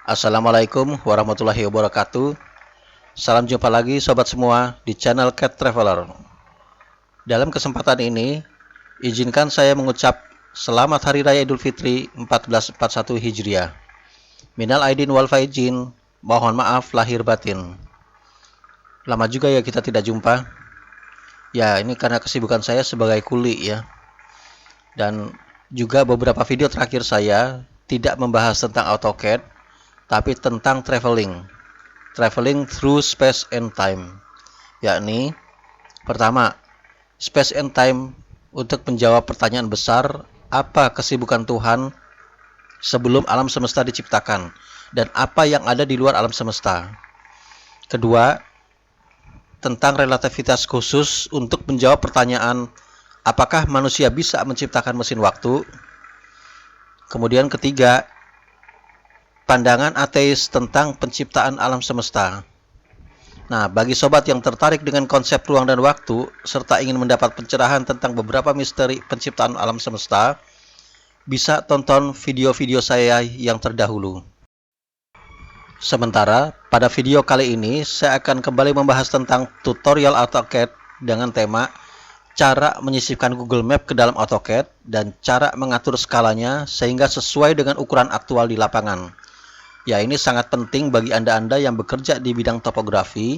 Assalamualaikum warahmatullahi wabarakatuh. Salam jumpa lagi sobat semua di channel Cat Traveler. Dalam kesempatan ini, izinkan saya mengucap selamat Hari Raya Idul Fitri 1441 Hijriah. Minal aidin wal faizin, mohon maaf lahir batin. Lama juga ya kita tidak jumpa. Ya, ini karena kesibukan saya sebagai kuli ya. Dan juga beberapa video terakhir saya tidak membahas tentang AutoCAD, tapi tentang traveling through space and time, yakni pertama, space and time untuk menjawab pertanyaan besar, apa kesibukan Tuhan sebelum alam semesta diciptakan dan apa yang ada di luar alam semesta. Kedua, tentang relativitas khusus untuk menjawab pertanyaan apakah manusia bisa menciptakan mesin waktu. Kemudian ketiga, pandangan ateis tentang penciptaan alam semesta. Nah, bagi sobat yang tertarik dengan konsep ruang dan waktu, serta ingin mendapat pencerahan tentang beberapa misteri penciptaan alam semesta, bisa tonton video-video saya yang terdahulu. Sementara, pada video kali ini, saya akan kembali membahas tentang tutorial AutoCAD dengan tema cara menyisipkan Google Map ke dalam AutoCAD dan cara mengatur skalanya sehingga sesuai dengan ukuran aktual di lapangan. Ya, ini sangat penting bagi Anda-Anda yang bekerja di bidang topografi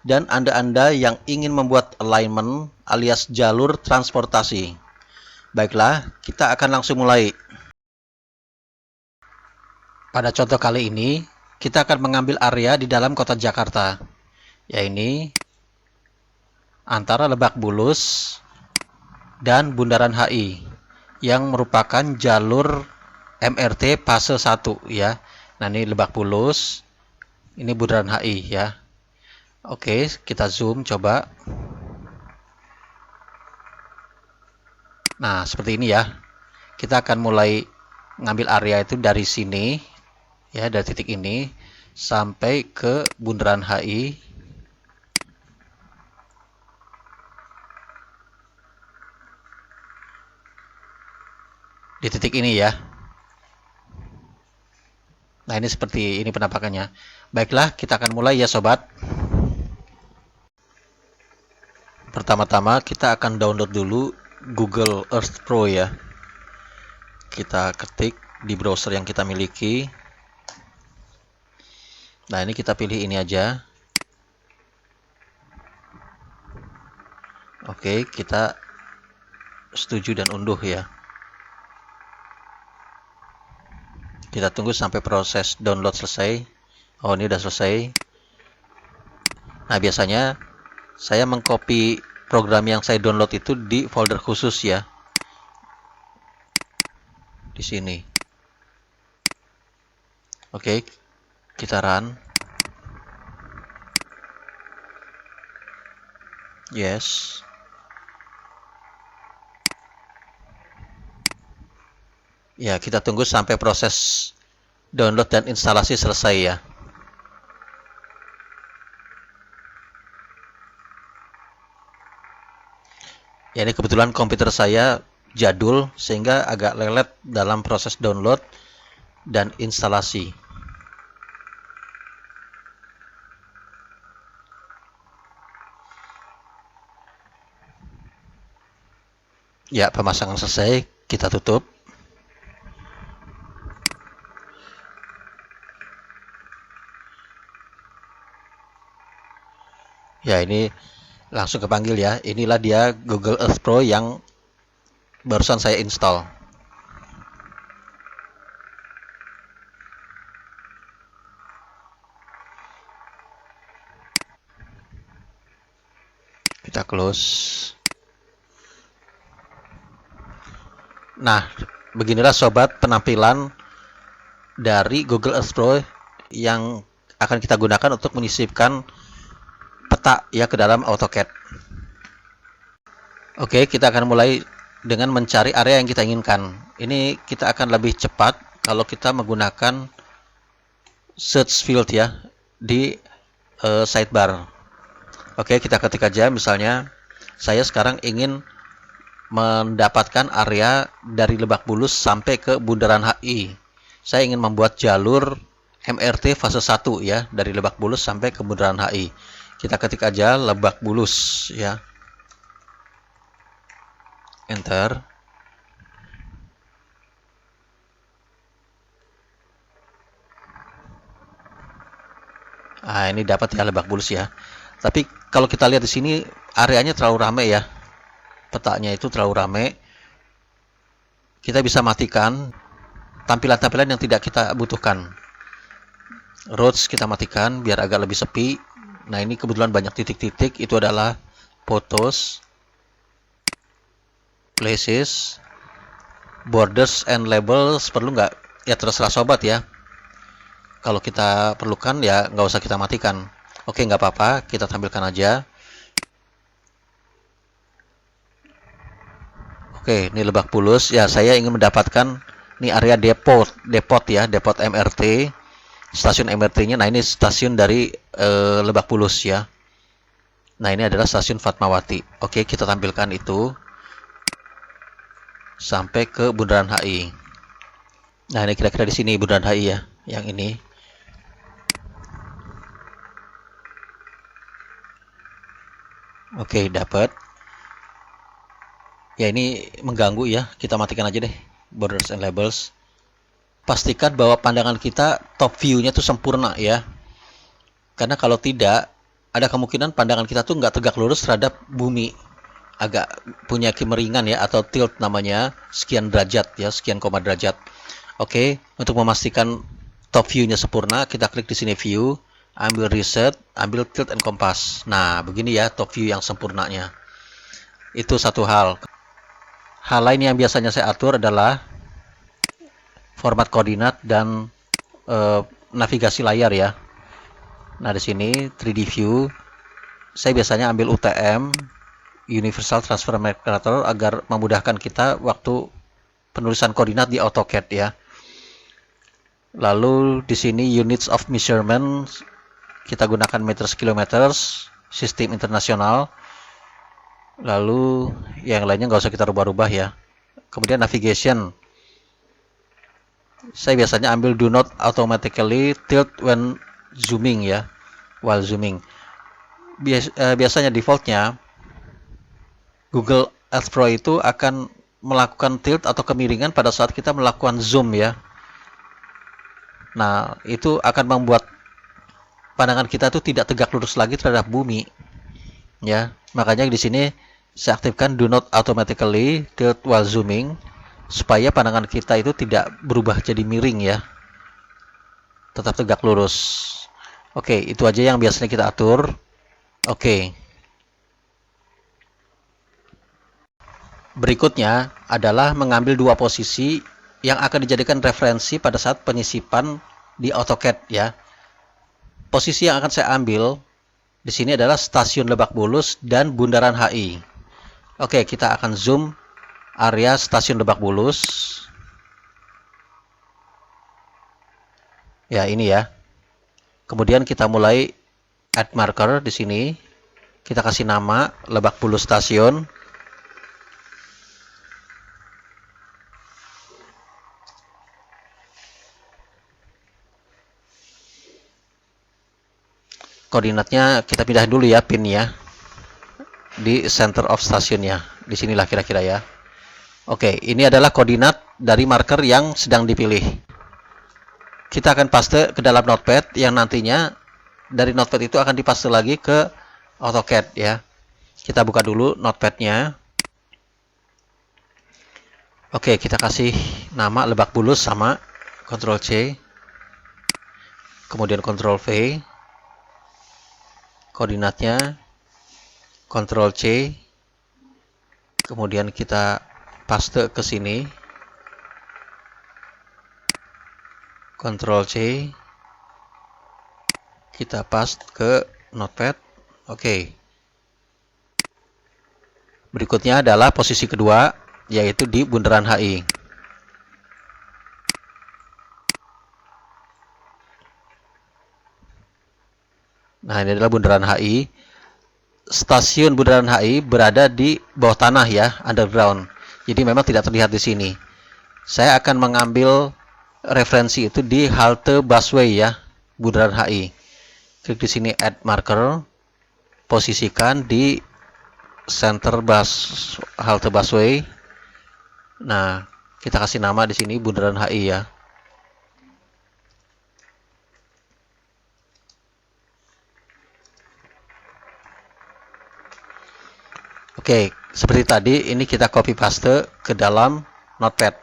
dan Anda-Anda yang ingin membuat alignment alias jalur transportasi. Baiklah, kita akan langsung mulai. Pada contoh kali ini, kita akan mengambil area di dalam kota Jakarta, yaitu antara Lebak Bulus dan Bundaran HI, yang merupakan jalur MRT fase 1 ya. Nah, ini Lebak Bulus, ini Bundaran HI ya. Oke, kita zoom coba. Nah, seperti ini ya. Kita akan mulai ngambil area itu dari sini ya, dari titik ini sampai ke Bundaran HI. Di titik ini ya. Nah, ini seperti ini penampakannya. Baiklah, kita akan mulai ya sobat. Pertama-tama kita akan download dulu Google Earth Pro ya. Kita ketik di browser yang kita miliki. Nah, ini kita pilih ini aja. Oke, kita setuju dan unduh ya. Kita tunggu sampai proses download selesai. Oh, ini udah selesai. Nah, biasanya saya mengcopy program yang saya download itu di folder khusus ya. Di sini. Oke, kita run. Yes. Ya, kita tunggu sampai proses download dan instalasi selesai ya. Ya, ini kebetulan komputer saya jadul sehingga agak lelet dalam proses download dan instalasi. Ya, pemasangan selesai, kita tutup. Ya, ini langsung kepanggil ya. Inilah dia Google Earth Pro yang barusan saya install. Kita close. Nah, beginilah sobat penampilan dari Google Earth Pro yang akan kita gunakan untuk menyisipkan peta ya ke dalam AutoCAD. Oke, kita akan mulai dengan mencari area yang kita inginkan. Ini kita akan lebih cepat kalau kita menggunakan search field ya di sidebar. Oke, kita ketik aja misalnya saya sekarang ingin mendapatkan area dari Lebak Bulus sampai ke Bundaran HI. Saya ingin membuat jalur MRT fase 1 ya, dari Lebak Bulus sampai ke Bundaran HI. Kita ketik aja Lebak Bulus ya. Enter. Nah, ini dapat ya Lebak Bulus ya. Tapi kalau kita lihat di sini areanya terlalu ramai ya. Petanya itu terlalu ramai. Kita bisa matikan tampilan-tampilan yang tidak kita butuhkan. Roads kita matikan biar agak lebih sepi. Nah, ini kebetulan banyak titik-titik, itu adalah photos, places, borders and labels. Perlu nggak? Ya terserah sobat ya. Kalau kita perlukan ya nggak usah kita matikan. Oke, nggak apa-apa, kita tampilkan aja. Oke, ini Lebak Bulus. Ya, saya ingin mendapatkan ini area depot ya, depot MRT, stasiun MRT-nya. Nah, ini stasiun dari Lebak Bulus ya. Nah, ini adalah stasiun Fatmawati. Oke, kita tampilkan itu sampai ke Bundaran HI. Nah, ini kira-kira di sini Bundaran HI ya, yang ini. Oke, dapat. Ya, ini mengganggu ya. Kita matikan aja deh borders and labels. Pastikan bahwa pandangan kita top view-nya tuh sempurna ya. Karena kalau tidak, ada kemungkinan pandangan kita tuh nggak tegak lurus terhadap bumi. Agak punya kemeringan ya, atau tilt namanya, sekian derajat ya, sekian koma derajat. Oke, untuk memastikan top view-nya sempurna, kita klik di sini view, ambil reset, ambil tilt and compass. Nah, begini ya top view yang sempurnanya. Itu satu hal. Hal lain yang biasanya saya atur adalah format koordinat dan navigasi layar ya. Nah, di sini 3D view, saya biasanya ambil UTM, Universal Transfer Mercator, agar memudahkan kita waktu penulisan koordinat di AutoCAD ya. Lalu di sini units of measurement, kita gunakan meters kilometers, sistem internasional. Lalu yang lainnya nggak usah kita rubah-rubah ya. Kemudian navigation, saya biasanya ambil do not automatically tilt when zooming ya, while zooming. Biasanya defaultnya Google Earth Pro itu akan melakukan tilt atau kemiringan pada saat kita melakukan zoom ya. Nah, itu akan membuat pandangan kita tuh tidak tegak lurus lagi terhadap bumi ya. Makanya di sini saya aktifkan do not automatically tilt while zooming, supaya pandangan kita itu tidak berubah jadi miring ya, tetap tegak lurus. Oke, itu aja yang biasanya kita atur. Oke, berikutnya adalah mengambil dua posisi yang akan dijadikan referensi pada saat penyisipan di AutoCAD ya. Posisi yang akan saya ambil di sini adalah stasiun Lebak Bulus dan Bundaran HI. Oke, kita akan zoom area stasiun Lebak Bulus. Ya, ini ya. Kemudian kita mulai add marker di sini. Kita kasih nama Lebak Bulus Stasiun. Koordinatnya kita pindah dulu ya, pin ya, di center of stationnya. Disinilah kira-kira ya. Oke, ini adalah koordinat dari marker yang sedang dipilih. Kita akan paste ke dalam notepad, yang nantinya dari notepad itu akan dipaste lagi ke AutoCAD ya. Kita buka dulu notepadnya. Oke, kita kasih nama Lebak Bulus sama Ctrl C, kemudian Ctrl V, koordinatnya Ctrl C, kemudian kita paste ke sini, Ctrl C, kita paste ke notepad. Oke. Berikutnya adalah posisi kedua, yaitu di Bundaran HI. Nah, ini adalah Bundaran HI. Stasiun Bundaran HI berada di bawah tanah ya, underground. Jadi memang tidak terlihat di sini. Saya akan mengambil referensi itu di halte busway ya, Bundaran HI. Klik di sini add marker, posisikan di center halte busway. Nah, kita kasih nama di sini Bundaran HI ya. Oke, seperti tadi ini kita copy paste ke dalam notepad.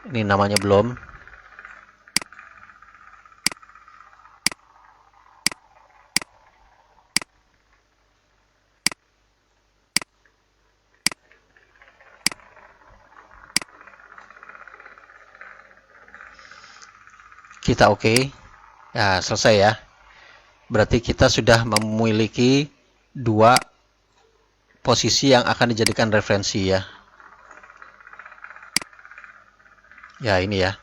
Ini namanya belum. Kita oke. Ya, selesai ya. Berarti kita sudah memiliki dua posisi yang akan dijadikan referensi ya. Ya, ini ya.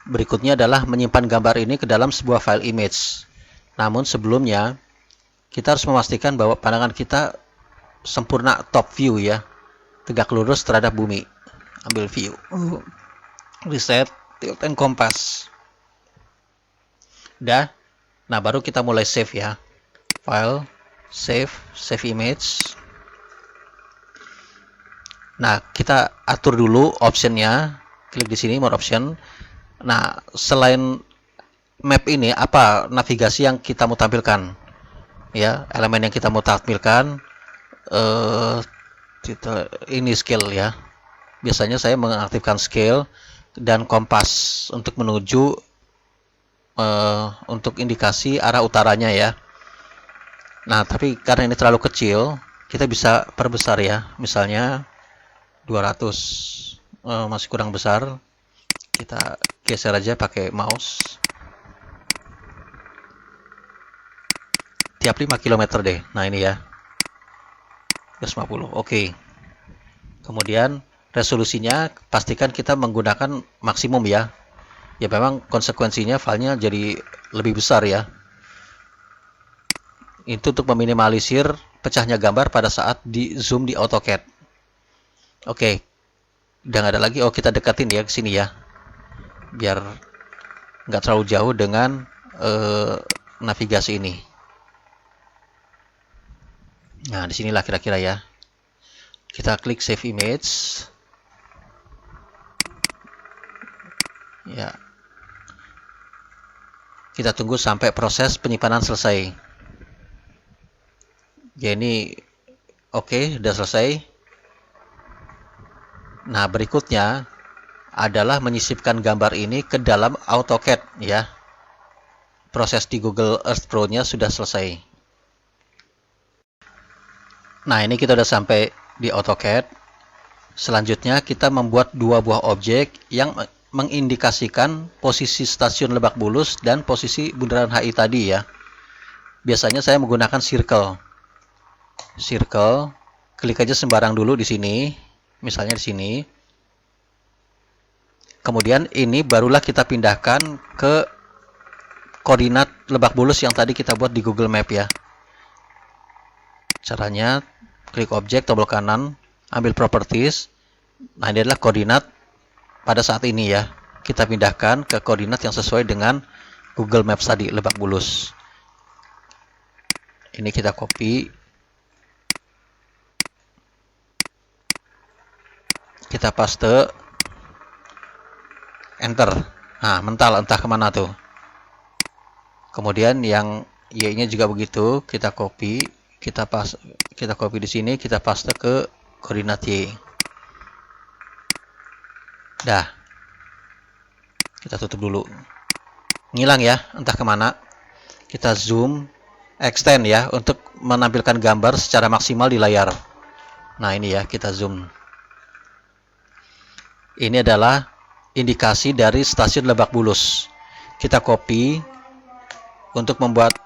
Berikutnya adalah menyimpan gambar ini ke dalam sebuah file image. Namun sebelumnya, kita harus memastikan bahwa pandangan kita sempurna top view ya. Tegak lurus terhadap bumi. Ambil view. Reset, tilt and compass. Udah. Nah, baru kita mulai save ya. File, save image. Nah, kita atur dulu optionnya. Klik di sini more option. Nah, selain map ini, apa navigasi yang kita mau tampilkan? Ya, elemen yang kita mau tampilkan. Ini scale ya. Biasanya saya mengaktifkan scale dan kompas untuk menuju untuk indikasi arah utaranya ya. Nah, tapi karena ini terlalu kecil, kita bisa perbesar ya. Misalnya 200 masih kurang besar. Kita geser aja pakai mouse. Tiap 5 km deh. Nah, ini ya. 250. Oke. Kemudian resolusinya pastikan kita menggunakan maksimum ya. Ya memang konsekuensinya filenya jadi lebih besar ya. Itu untuk meminimalisir pecahnya gambar pada saat di zoom di AutoCAD. Oke. Udah nggak ada lagi. Oh, kita dekatin ya ke sini ya. Biar nggak terlalu jauh dengan navigasi ini. Nah, disinilah kira-kira ya. Kita klik save image. Ya. Kita tunggu sampai proses penyimpanan selesai. Ya, ini oke, udah selesai. Nah, berikutnya adalah menyisipkan gambar ini ke dalam AutoCAD ya. Proses di Google Earth Pro-nya sudah selesai. Nah, ini kita udah sampai di AutoCAD. Selanjutnya kita membuat dua buah objek yang mengindikasikan posisi stasiun Lebak Bulus dan posisi Bundaran HI tadi ya. Biasanya saya menggunakan circle. Circle, klik aja sembarang dulu di sini, misalnya di sini. Kemudian ini barulah kita pindahkan ke koordinat Lebak Bulus yang tadi kita buat di Google Map ya. Caranya klik objek, tombol kanan, ambil properties. Nah, ini adalah koordinat pada saat ini ya. Kita pindahkan ke koordinat yang sesuai dengan Google Maps tadi, Lebak Bulus. Ini kita copy. Kita paste. Enter. Nah, mental entah kemana tuh. Kemudian yang Y-nya juga begitu, kita copy. Kita copy di sini, kita paste ke koordinat Y. Dah. Kita tutup dulu. Ngilang ya, entah kemana. Kita zoom, extend ya, untuk menampilkan gambar secara maksimal di layar. Nah, ini ya, kita zoom. Ini adalah indikasi dari stasiun Lebak Bulus. Kita copy untuk membuat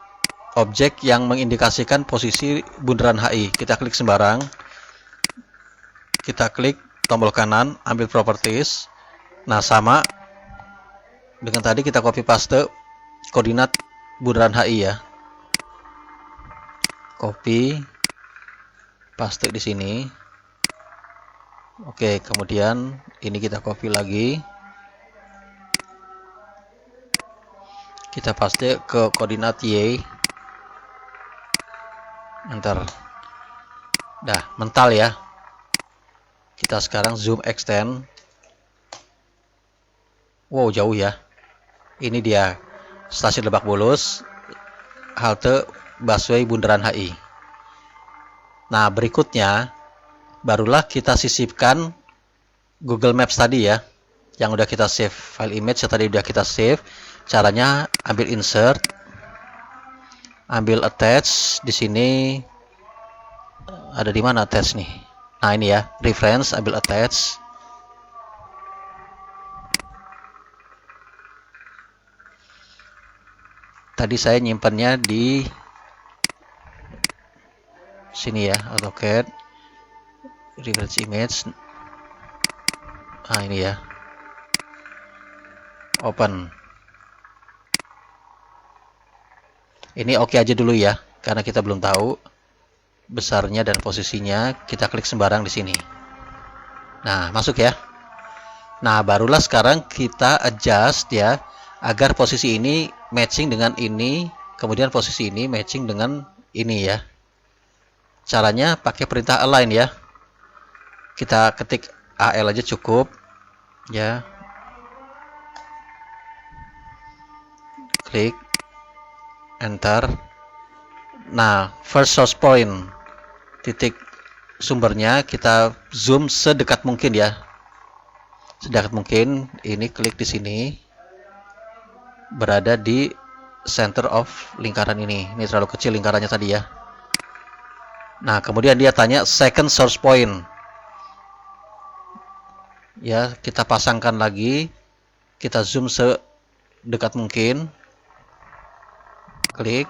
objek yang mengindikasikan posisi Bundaran HI. Kita klik sembarang. Kita klik tombol kanan, ambil properties. Nah, sama dengan tadi kita copy paste koordinat Bundaran HI ya. copy, paste di sini. Oke, kemudian ini kita copy lagi, kita paste ke koordinat Y, enter. Dah mental ya. Kita sekarang zoom extend. Wow, jauh ya. Ini dia stasiun Lebak Bulus, halte busway Bundaran HI. Nah, berikutnya barulah kita sisipkan Google Maps tadi ya, yang udah kita save file image yang tadi udah kita save. Caranya ambil insert, ambil attach. Di sini ada di mana attach nih? Nah, ini ya, reference, ambil attach. Tadi saya nyimpannya di sini ya, AutoCAD reference image. Nah, ini ya, open. Ini oke aja dulu ya, karena kita belum tahu besarnya dan posisinya. Kita klik sembarang di sini. Nah, masuk ya. Nah, barulah sekarang kita adjust ya, agar posisi ini matching dengan ini, kemudian posisi ini matching dengan ini ya. Caranya pakai perintah align ya. Kita ketik AL aja cukup ya. Klik enter. Nah, first source point, titik sumbernya kita zoom sedekat mungkin ya. Sedekat mungkin. Ini klik di sini. Berada di center of lingkaran ini. Ini terlalu kecil lingkarannya tadi ya. Nah, kemudian dia tanya second source point. Ya, kita pasangkan lagi. Kita zoom sedekat mungkin. Klik.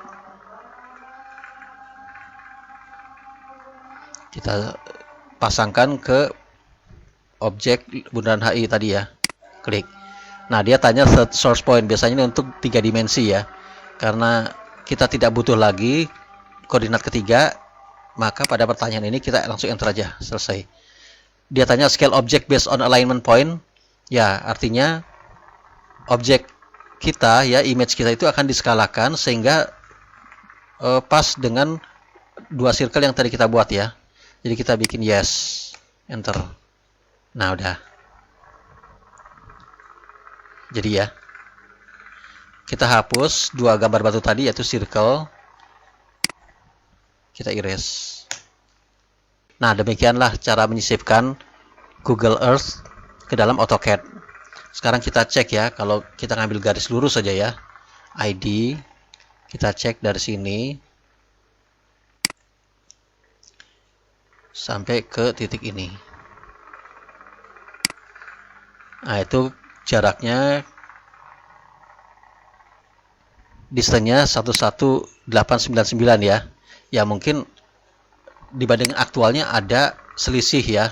Kita pasangkan ke objek Bundaran HI tadi ya. Klik. Nah, dia tanya source point, biasanya ini untuk 3 dimensi ya. Karena kita tidak butuh lagi koordinat ketiga, maka pada pertanyaan ini kita langsung enter aja, selesai. Dia tanya scale object based on alignment point. Ya, artinya objek kita ya, image kita itu akan diskalakan sehingga pas dengan 2 circle yang tadi kita buat ya. Jadi kita bikin yes, enter. Nah, udah. Jadi ya, kita hapus 2 gambar batu tadi, yaitu circle. Kita erase. Nah, demikianlah cara menyisipkan Google Earth ke dalam AutoCAD. Sekarang kita cek ya, kalau kita ngambil garis lurus saja ya, ID, kita cek dari sini sampai ke titik ini. Nah, itu jaraknya, distance-nya 11899 ya. Ya, mungkin dibanding aktualnya ada selisih ya.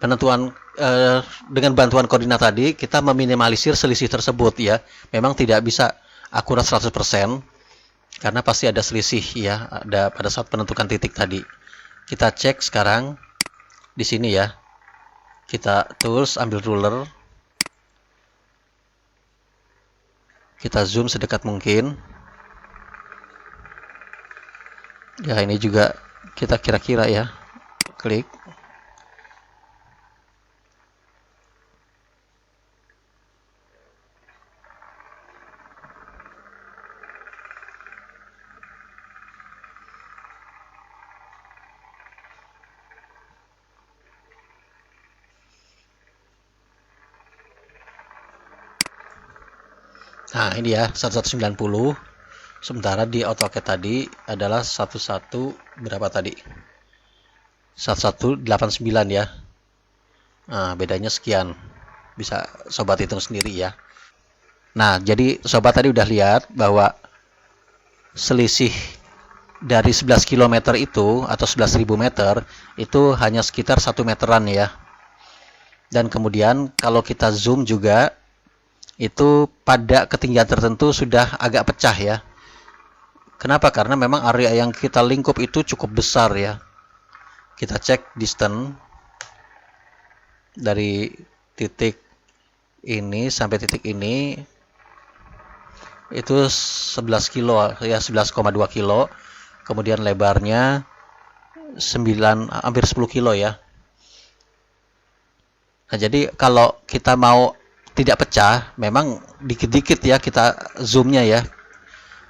Penentuan dengan bantuan koordinat tadi kita meminimalisir selisih tersebut ya. Memang tidak bisa akurat 100% karena pasti ada selisih ya, ada pada saat penentukan titik tadi. Kita cek sekarang di sini ya. Kita tools, ambil ruler. Kita zoom sedekat mungkin. Ya, ini juga kita kira-kira ya. Klik. Nah, ini ya 1190. Sementara di AutoCAD tadi adalah 11 berapa tadi? 1189 ya. Nah, bedanya sekian. Bisa sobat hitung sendiri ya. Nah, jadi sobat tadi udah lihat bahwa selisih dari 11 km itu atau 11.000 meter itu hanya sekitar 1 meteran ya. Dan kemudian kalau kita zoom juga itu pada ketinggian tertentu sudah agak pecah ya. Kenapa? Karena memang area yang kita lingkup itu cukup besar ya. Kita cek distance dari titik ini sampai titik ini itu 11 kilo ya, 11,2 kilo. Kemudian lebarnya 9 hampir 10 kilo ya. Nah, jadi kalau kita mau tidak pecah, memang dikit-dikit ya kita zoomnya ya.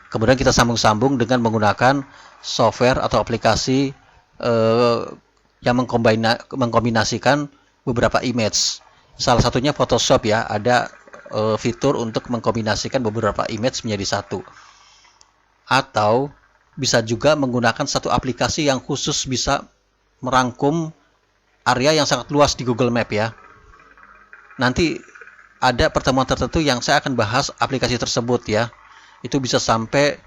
Kemudian kita sambung-sambung dengan menggunakan software atau aplikasi yang mengkombinasikan beberapa image. Salah satunya Photoshop ya, ada fitur untuk mengkombinasikan beberapa image menjadi satu. Atau bisa juga menggunakan satu aplikasi yang khusus bisa merangkum area yang sangat luas di Google Map ya. Nanti ada pertemuan tertentu yang saya akan bahas aplikasi tersebut ya. Itu bisa sampai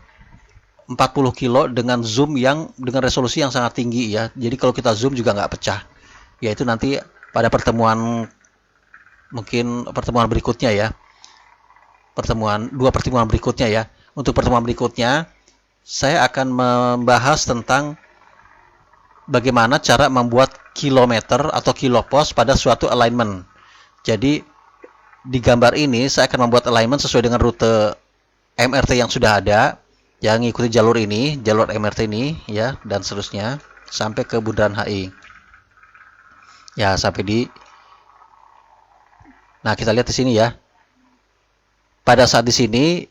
40 kilo dengan zoom yang dengan resolusi yang sangat tinggi ya. Jadi kalau kita zoom juga nggak pecah. Yaitu nanti pada pertemuan, mungkin pertemuan berikutnya ya. Dua pertemuan berikutnya ya. Untuk pertemuan berikutnya saya akan membahas tentang bagaimana cara membuat kilometer atau kilopos pada suatu alignment. Jadi di gambar ini saya akan membuat alignment sesuai dengan rute MRT yang sudah ada, yang mengikuti jalur ini, jalur MRT ini ya, dan seterusnya sampai ke Bundaran HI. Ya, sampai di. Nah, kita lihat di sini ya. Pada saat di sini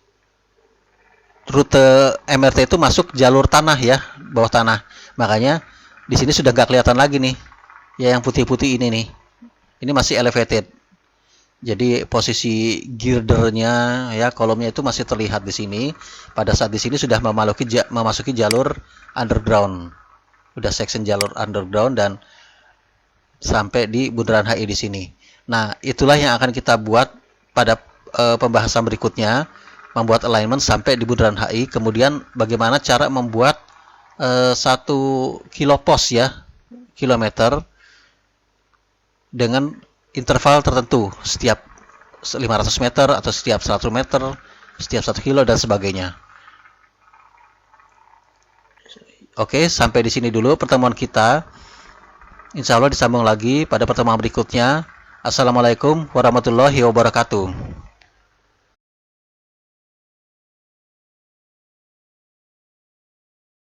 rute MRT itu masuk jalur tanah ya, bawah tanah. Makanya di sini sudah nggak kelihatan lagi nih. Ya, yang putih-putih ini nih. Ini masih elevated. Jadi posisi girdernya ya, kolomnya itu masih terlihat di sini. Pada saat di sini sudah memasuki jalur underground. Sudah section jalur underground dan sampai di Bundaran HI di sini. Nah, itulah yang akan kita buat pada pembahasan berikutnya, membuat alignment sampai di Bundaran HI. Kemudian bagaimana cara membuat satu kilopos ya, kilometer dengan interval tertentu, setiap 500 meter atau setiap 100 meter, setiap 1 kilo dan sebagainya. Oke, sampai di sini dulu pertemuan kita. Insya Allah disambung lagi pada pertemuan berikutnya. Assalamualaikum warahmatullahi wabarakatuh.